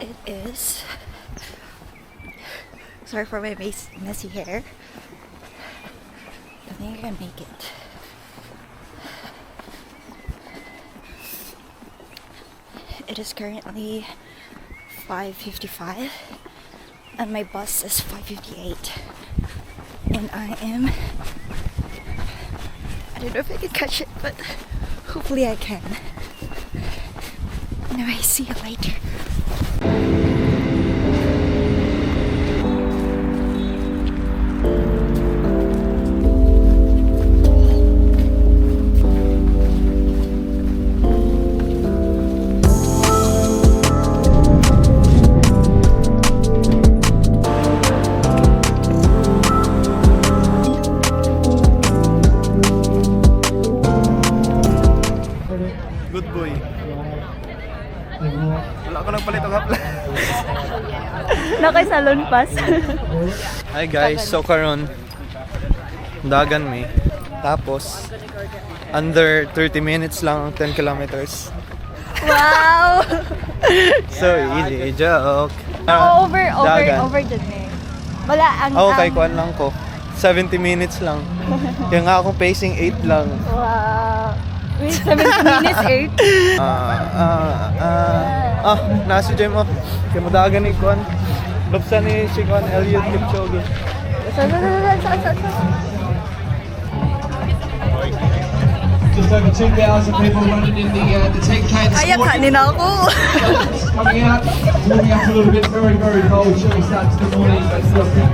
It is. Sorry for my messy hair. I think I can make it. It is currently 5:55 and my bus is 5:58 and I don't know if I can catch it, but hopefully I can. Anyway, see you later. Good boy. Wala ko nang palit ang hapla. Nakay salon pass. Hi guys, so karon dagan mi. Tapos under 30 minutes lang ang 10 kilometers. Wow! So easy, joke. over Dagan. dyan eh. Wala ang... Okay, kuan lang ko. 70 minutes lang. Kaya nga ako pacing 8 lang. Wow. Wait, 70 minutes, 8? Nasa gym mo. Kaya madagan ni kuan. Lupsan ni si kuan Eliud Kipchoge. Just over 2,000 people running in the 10K this Kaya morning. kanin ako. Coming out, warming up a little bit, very, very cold. Chilly starts the morning, but still the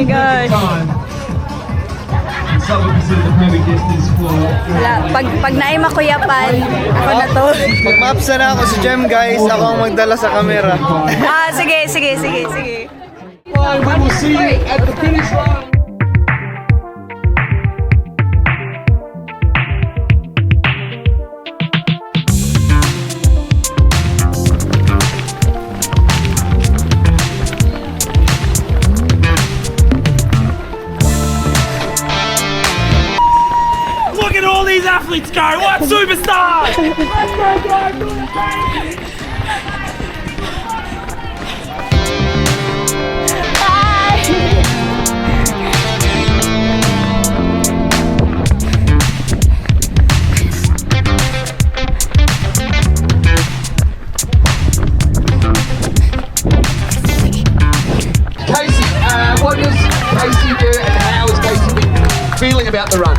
gosh. time. And some would consider the perfect distance for... Wala, pag naay makuyapan, ako na to. Pag maps na ako sa gym guys, ako ang magdala sa camera. Sige. We will see you at the finish line. Look at all these athletes go! What superstars! Casey, what does Casey do and how is Casey been feeling about the run?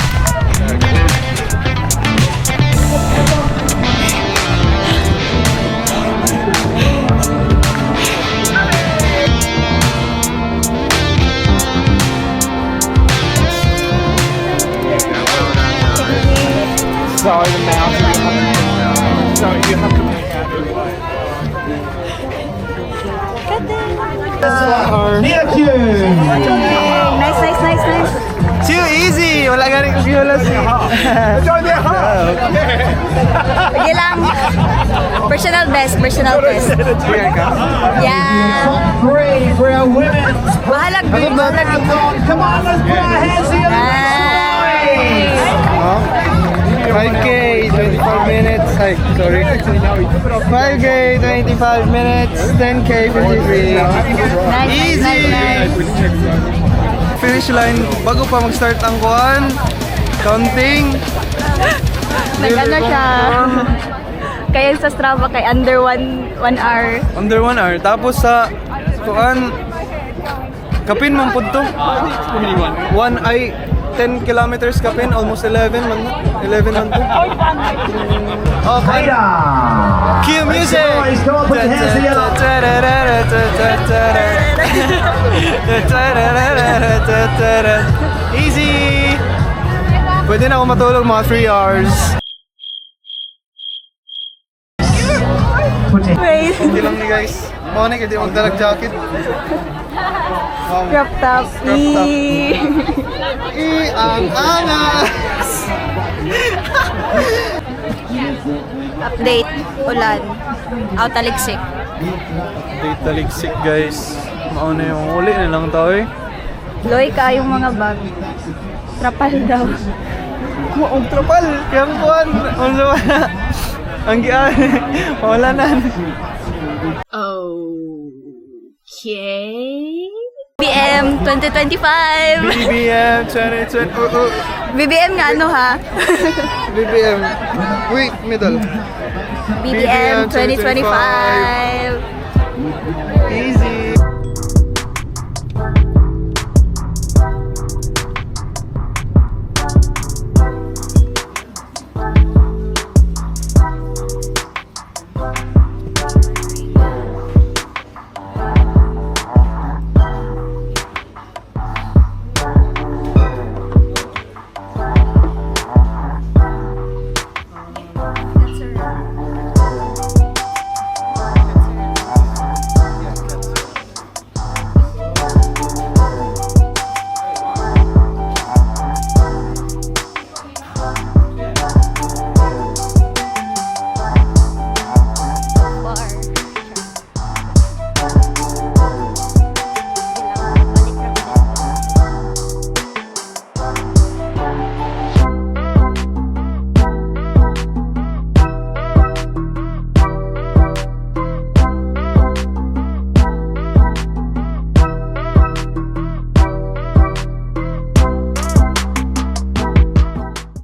Sorry, the mouse. Sorry, you have to make out your way. Nice. Too easy! Wala ganing kagiyulas eh. Sige lang. Personal best. Here ka? Yeah. Three for our women. Bahalag. Come on, let's put our hands together. Nice. Oh. 5K, 25 minutes. Ay, sorry. 5K, 25 minutes. 10K, 53. Easy! Finish line, bago pa mag-start ang kuhan. Counting. Nag-ano siya. Kaya sa Strava kay under 1 hour. Under 1 hour. Tapos sa kuhan, kapin mong punto. 1 ay 10 kilometers kapin, almost 11 man. 11 man to. Okay. Cue music! Easy! Pwede na ako matulog mga 3 hours. Wait. Hindi lang ni guys. Monik, hindi magdalag jacket. Crop top. Ang angas! Update. Ulan. Outaligsik. Update taligsik guys. Mauna yung uli na lang tao eh. Loy ka yung mga bag. Trapal daw. Ang trapal! Kaya ang kuhan! Ang gian! Wala na! Oh Okay. BBM 2025. BBM 2020. BBM nga ano ha? BBM. Wait, middle. BBM 2025.